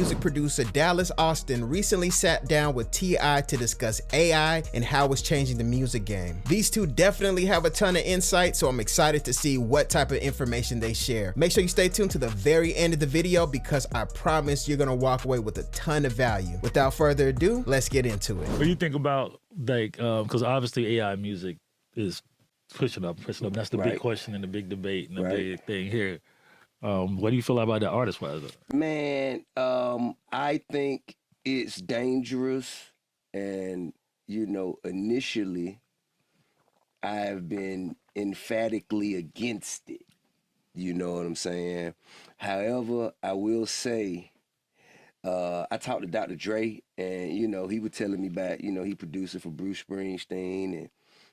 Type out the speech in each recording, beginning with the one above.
music producer Dallas Austin recently sat down with T.I to discuss AI and how it's changing the music game. These two definitely have a ton of insight, so I'm excited to see what type of information they share. Make sure you stay tuned to the very end of the video because I promise you're gonna walk away with a ton of value. Without further ado, let's get into it. What do you think about, like, because obviously AI music is pushing up. That's the big question and the big debate and the big thing here. What do you feel about the artist-wise? Man, I think it's dangerous, and initially, I've been emphatically against it. You know what I'm saying? However, I will say, I talked to Dr. Dre, and he was telling me about, he producing for Bruce Springsteen, and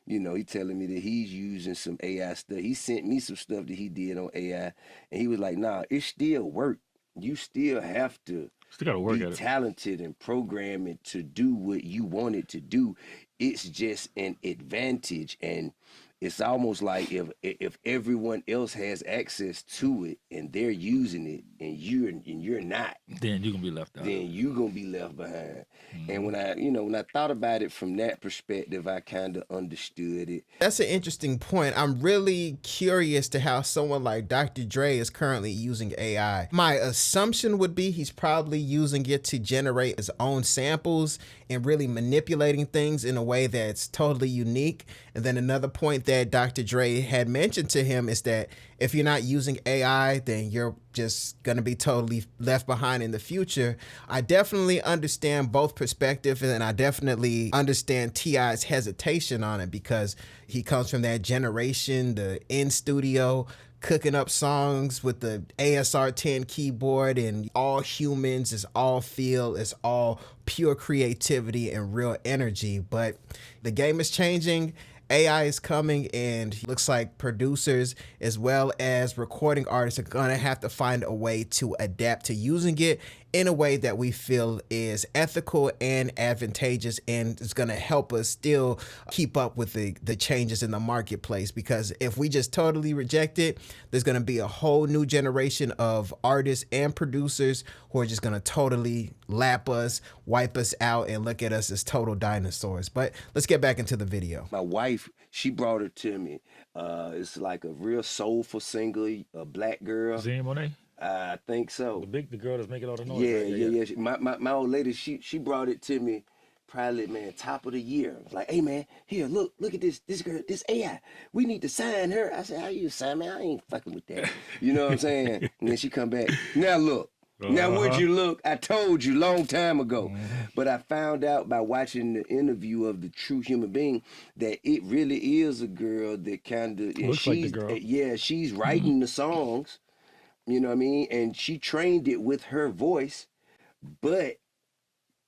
he telling me that he's using some AI stuff. He sent me some stuff that he did on AI, and he was like, "Nah, it still work. You still have to be talented and program it to do what you want it to do. It's just an advantage, and it's almost like if everyone else has access to it and they're using it and you're not, then you're gonna be left out. Then you're gonna be left behind." And when I thought about it from that perspective, I kind of understood it. That's an interesting point. I'm really curious to how someone like Dr. Dre is currently using AI. My assumption would be he's probably using it to generate his own samples and really manipulating things in a way that's totally unique. And then another point that Dr. Dre had mentioned to him is that if you're not using AI, then you're just gonna be totally left behind in the future. I definitely understand both perspectives, and I definitely understand T.I.'s hesitation on it because he comes from that generation, the in studio, cooking up songs with the ASR-10 keyboard, and all humans, is all feel, it's all pure creativity and real energy. But the game is changing. AI is coming, and looks like producers as well as recording artists are gonna have to find a way to adapt to using it in a way that we feel is ethical and advantageous, and is gonna help us still keep up with the changes in the marketplace. Because if we just totally reject it, there's gonna be a whole new generation of artists and producers who are just gonna totally lap us, wipe us out, and look at us as total dinosaurs. But let's get back into the video. My wife, she brought it to me. It's like a real soulful singer, a black girl. Zane Monet? I think so. The girl that's making all the noise. Yeah. My old lady, she brought it to me probably, man, top of the year. I was like, "Hey, man, here, look at this girl, this AI. We need to sign her." I said, "How you sign me? I ain't fucking with that." You know what I'm saying? And then she come back. Now look. Now would you look? I told you long time ago. But I found out by watching the interview of the true human being that it really is a girl that kind of, looks like the girl. Yeah, she's writing the songs. You know what I mean? And she trained it with her voice, but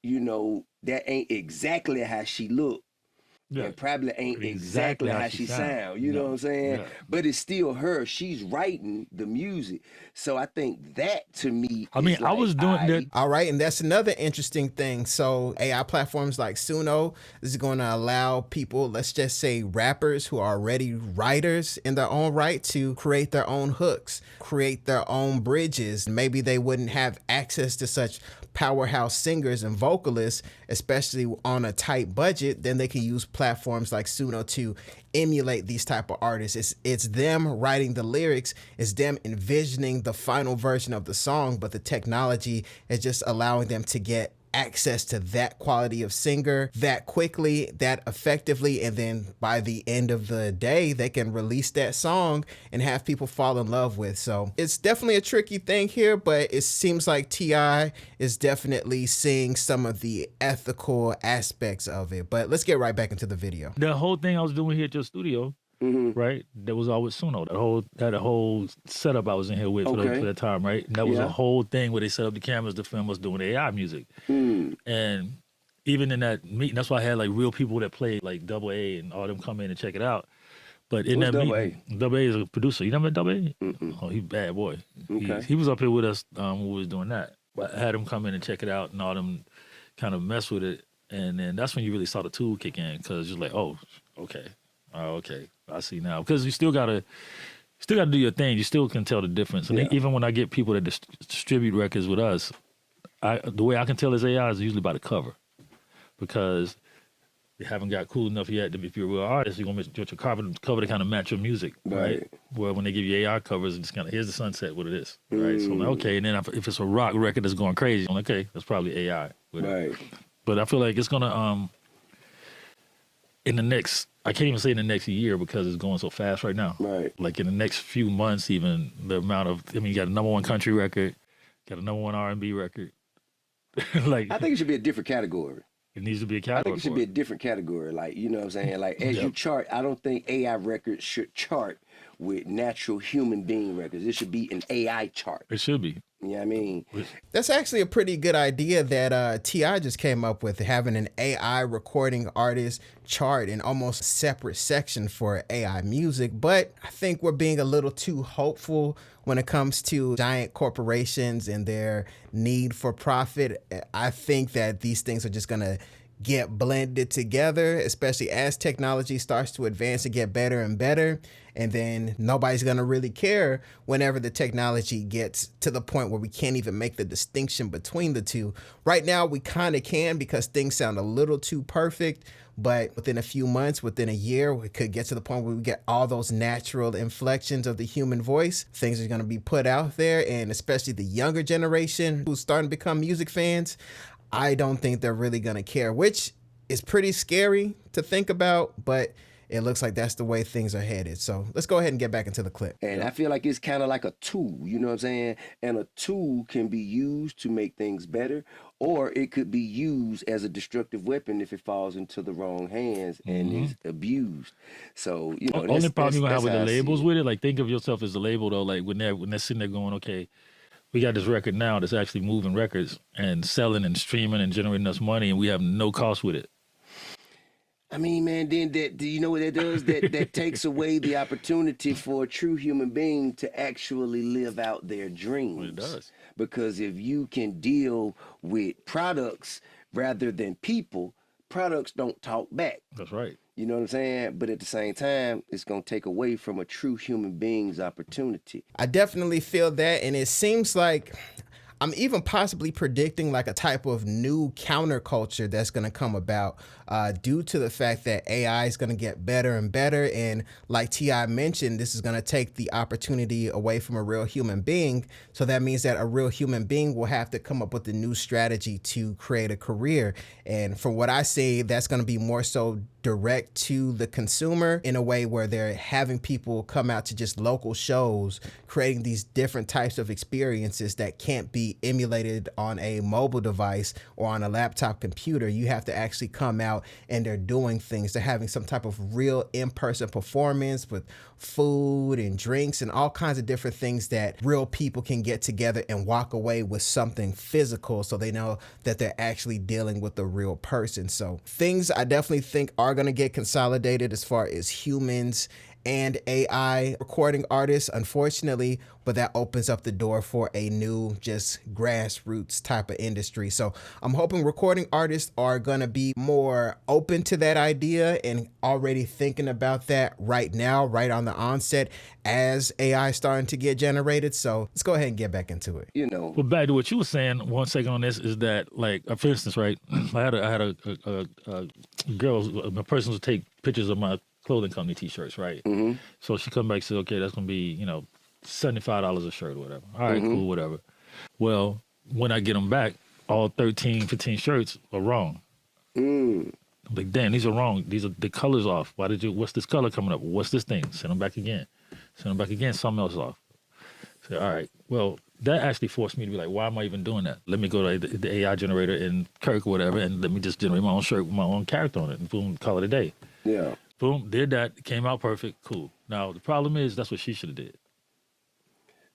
that ain't exactly how she looked. Yeah. And probably ain't exactly how she sound. You know what I'm saying? Yeah. But it's still her. She's writing the music. So I think that, to me, I was doing that. All right, and that's another interesting thing. So AI platforms like Suno is going to allow people, let's just say rappers who are already writers in their own right, to create their own hooks, create their own bridges. Maybe they wouldn't have access to such powerhouse singers and vocalists, especially on a tight budget. Then they can use platforms like Suno to emulate these type of artists. It's them writing the lyrics, it's them envisioning the final version of the song, but the technology is just allowing them to get access to that quality of singer that quickly, that effectively, and then by the end of the day, they can release that song and have people fall in love with. So it's definitely a tricky thing here, but it seems like T.I is definitely seeing some of the ethical aspects of it. But let's get right back into the video. The whole thing I was doing here at your studio, right? That was all with Suno. That whole setup I was in here with for that time, right? And that was a whole thing where they set up the cameras to film us doing AI music. And even in that meeting, that's why I had like real people that played like Double A and all them come in and check it out. But in that meeting, Double A is a producer. You never met Double A? Oh, he's a bad boy. He was up here with us when we was doing that. But I had him come in and check it out and all them kind of mess with it. And then that's when you really saw the tool kick in, because you're like, oh, okay. I see now. Because you still gotta do your thing. You still can tell the difference. And even when I get people that distribute records with us, the way I can tell it's AI is usually by the cover, because they haven't got cool enough yet. If you're a real artist, you're gonna get your cover to kind of match your music, right? Where when they give you AI covers, it's kind of, here's the sunset, what it is, right? So I'm like, okay, and then if it's a rock record that's going crazy, I'm like, okay, that's probably AI. Right. But I feel like it's gonna in the next, I can't even say in the next year because it's going so fast right now. Right. Like in the next few months, even the amount of, I mean, you got a #1 country record, got a #1 R&B record. Like, I think it should be a different category. It needs to be a category. I think it should be a different category. Like, you know what I'm saying? Like, as you chart, I don't think AI records should chart with natural human being records. It should be an AI chart. It should be. You know what I mean? That's actually a pretty good idea that T.I just came up with, having an AI recording artist chart and almost separate section for AI music. But I think we're being a little too hopeful when it comes to giant corporations and their need for profit. I think that these things are just going to get blended together, especially as technology starts to advance and get better and better. And then nobody's going to really care whenever the technology gets to the point where we can't even make the distinction between the two. Right now, we kind of can because things sound a little too perfect. But within a few months, within a year, we could get to the point where we get all those natural inflections of the human voice. Things are going to be put out there. And especially the younger generation who's starting to become music fans, I don't think they're really going to care, which is pretty scary to think about, but it looks like that's the way things are headed. So let's go ahead and get back into the clip. And I feel like it's kind of like a tool, you know what I'm saying? And a tool can be used to make things better, or it could be used as a destructive weapon if it falls into the wrong hands and is abused. So, you know, the only problem you're going to have with the labels with it, like think of yourself as a label though, like when they're sitting there going, okay, we got this record now that's actually moving records and selling and streaming and generating us money, and we have no cost with it. I mean, man, then that, do you know what that does? That takes away the opportunity for a true human being to actually live out their dreams. Well, it does. Because if you can deal with products rather than people, products don't talk back. That's right. You know what I'm saying? But at the same time, it's going to take away from a true human being's opportunity. I definitely feel that. And it seems like I'm even possibly predicting like a type of new counterculture that's going to come about due to the fact that AI is going to get better and better. And like T.I mentioned, this is going to take the opportunity away from a real human being. So that means that a real human being will have to come up with a new strategy to create a career. And from what I see, that's going to be more so direct to the consumer in a way where they're having people come out to just local shows, creating these different types of experiences that can't be emulated on a mobile device or on a laptop computer. You have to actually come out and they're doing things. They're having some type of real in-person performance with food and drinks and all kinds of different things that real people can get together and walk away with something physical so they know that they're actually dealing with a real person. So things I definitely think are going to get consolidated as far as humans and AI recording artists, unfortunately, but that opens up the door for a new, just grassroots type of industry. So I'm hoping recording artists are going to be more open to that idea and already thinking about that right now, right on the onset as AI starting to get generated. So let's go ahead and get back into it. You know, well, back to what you were saying 1 second on this is that, like, for instance, right, I had a girl, a person would take pictures of my clothing company T-shirts, right? Mm-hmm. So she come back and said, okay, that's going to be, $75 a shirt or whatever. All right, cool, whatever. Well, when I get them back, all 13, 15 shirts are wrong. I'm like, damn, these are wrong. These are the colors off. What's this color coming up? What's this thing? Send them back again. Send them back again, something else off. So, all right, well, that actually forced me to be like, why am I even doing that? Let me go to the AI generator in Kirk or whatever, and let me just generate my own shirt with my own character on it, and boom, call it a day. Yeah. Boom, did that, came out perfect, cool. Now, the problem is that's what she should have did.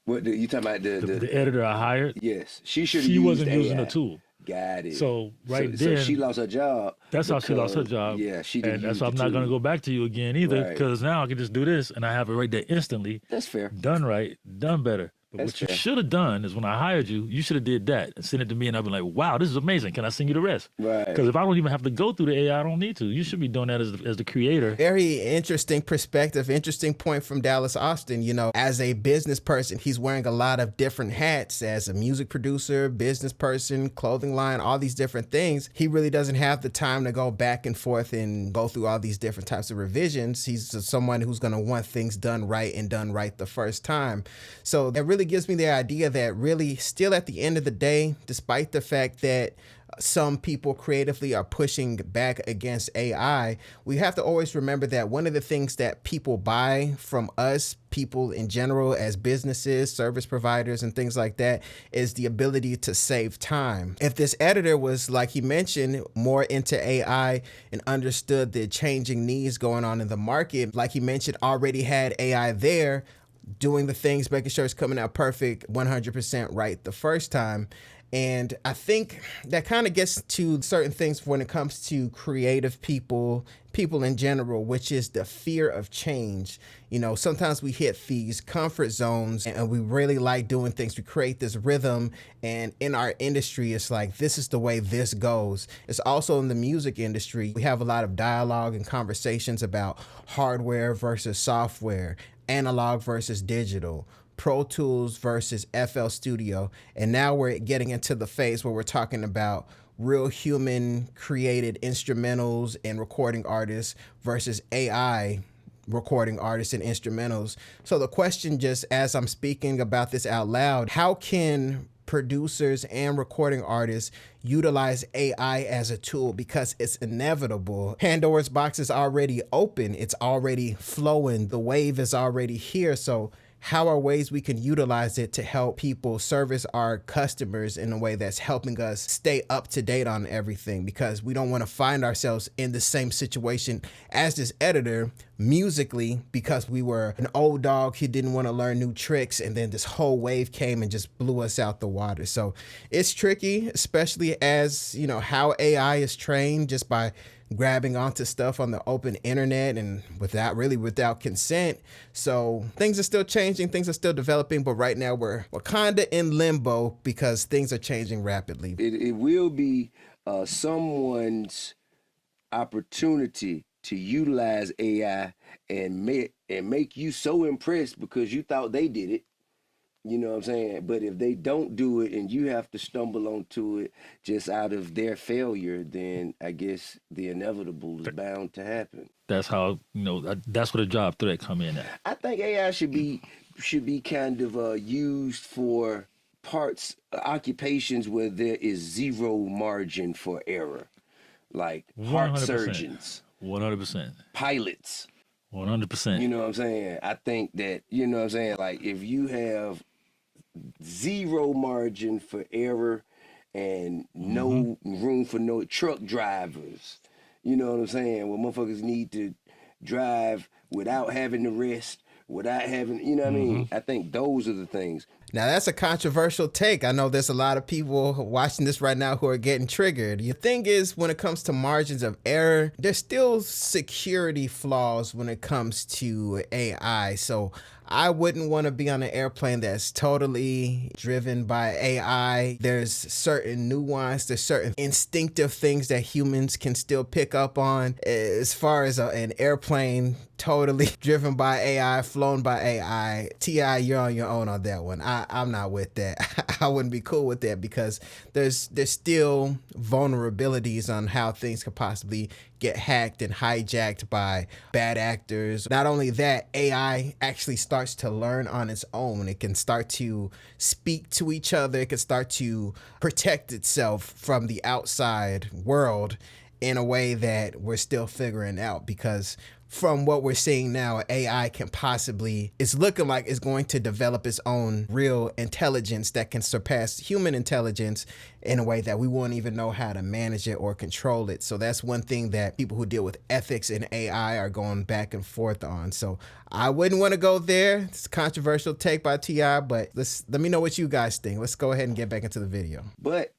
What, you talking about the editor I hired? Yes. She wasn't using a tool. Got it. So then. So she lost her job. That's how she lost her job. Yeah, she didn't. And that's why I'm not going to go back to you again either, because now I can just do this and I have it right there instantly. That's fair. Done right, done better. But That's what you fair. should have done is when I hired you, you should have did that and sent it to me, and I've been like, wow, this is amazing. Can I send you the rest? Right. Because if I don't even have to go through the AI, I don't need to. You should be doing that as the creator. Very interesting perspective, interesting point from Dallas Austin. You know, as a business person, he's wearing a lot of different hats as a music producer, business person, clothing line, all these different things. He really doesn't have the time to go back and forth and go through all these different types of revisions. He's someone who's going to want things done right and done right the first time. So that really gives me the idea that really still at the end of the day, despite the fact that some people creatively are pushing back against AI, we have to always remember that one of the things that people buy from us, people in general, as businesses, service providers, and things like that, is the ability to save time. If this editor was, like he mentioned, more into AI and understood the changing needs going on in the market, like he mentioned, already had AI there, doing the things, making sure it's coming out perfect, 100% right the first time. And I think that kind of gets to certain things when it comes to creative people in general, which is the fear of change. You know, sometimes we hit these comfort zones and we really like doing things. We create this rhythm, and in our industry, it's like, this is the way this goes. It's also in the music industry. We have a lot of dialogue and conversations about hardware versus software, analog versus digital, Pro Tools versus FL Studio. And now we're getting into the phase where we're talking about real human created instrumentals and recording artists versus AI recording artists and instrumentals. So the question, just as I'm speaking about this out loud, how can producers and recording artists utilize AI as a tool? Because it's inevitable. Pandora's box is already open. It's already flowing. The wave is already here. So how are ways we can utilize it to help people service our customers in a way that's helping us stay up to date on everything? Because we don't want to find ourselves in the same situation as this editor musically, because we were an old dog who didn't want to learn new tricks, and then this whole wave came and just blew us out the water. So it's tricky, especially as, you know, how AI is trained just by grabbing onto stuff on the open internet and without consent. So things are still changing, things are still developing, but right now we're kind of in limbo because things are changing rapidly. It will be someone's opportunity to utilize AI and make you so impressed because you thought they did it. You know what I'm saying? But if they don't do it and you have to stumble onto it just out of their failure, then I guess the inevitable is bound to happen. That's how, you know, that's where the job threat come in at. I think AI should be kind of used for parts, occupations where there is zero margin for error, like 100%. heart surgeons, 100%, pilots. 100%. You know what I'm saying? I think that, you know what I'm saying, like if you have zero margin for error and no room for no truck drivers, you know what I'm saying, where motherfuckers need to drive without having to rest, without having, you know what I mean? I think those are the things. Now, that's a controversial take. I know there's a lot of people watching this right now who are getting triggered. The thing is, when it comes to margins of error, there's still security flaws when it comes to AI. So I wouldn't want to be on an airplane that's totally driven by AI. There's certain nuance, there's certain instinctive things that humans can still pick up on. As far as an airplane totally driven by AI, flown by AI, T.I, you're on your own on that one. I'm not with that. I wouldn't be cool with that because there's still vulnerabilities on how things could possibly get hacked and hijacked by bad actors. Not only that, AI actually starts to learn on its own. It can start to speak to each other. It can start to protect itself from the outside world in a way that we're still figuring out, because from what we're seeing now, AI it's looking like it's going to develop its own real intelligence that can surpass human intelligence in a way that we won't even know how to manage it or control it. So that's one thing that people who deal with ethics in AI are going back and forth on. So I wouldn't want to go there. It's a controversial take by T.I, but let me know what you guys think. Let's go ahead and get back into the video. But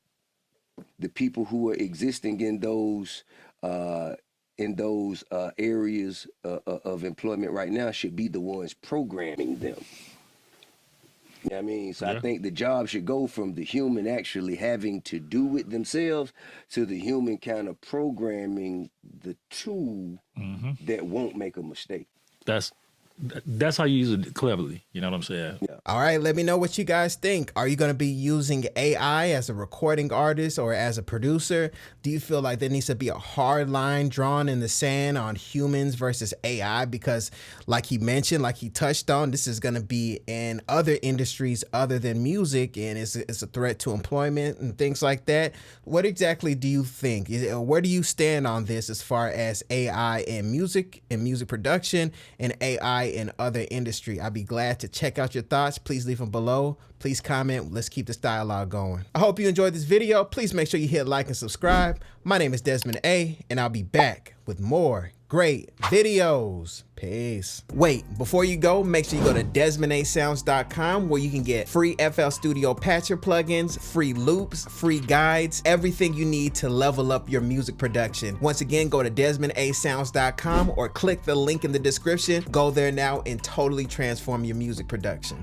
the people who are existing in those areas of employment right now should be the ones programming them. You know what I mean? So Yeah. I think the job should go from the human actually having to do it themselves to the human kind of programming the tool that won't make a mistake. That's how you use it cleverly. You know what I'm saying? Yeah. All right, let me know what you guys think. Are you going to be using AI as a recording artist or as a producer? Do you feel like there needs to be a hard line drawn in the sand on humans versus AI? Because like he mentioned, like he touched on, this is going to be in other industries other than music, and it's a threat to employment and things like that. What exactly do you think? Where do you stand on this as far as AI in music and music production and AI in other industry? I'd be glad to check out your thoughts. Please leave them below. Please comment. Let's keep this dialogue going. I hope you enjoyed this video. Please make sure you hit like and subscribe. My name is Desmond A, and I'll be back with more great videos. Peace. Wait, before you go, make sure you go to DesmondASounds.com where you can get free FL Studio Patcher plugins, free loops, free guides, everything you need to level up your music production. Once again, go to DesmondASounds.com or click the link in the description. Go there now and totally transform your music production.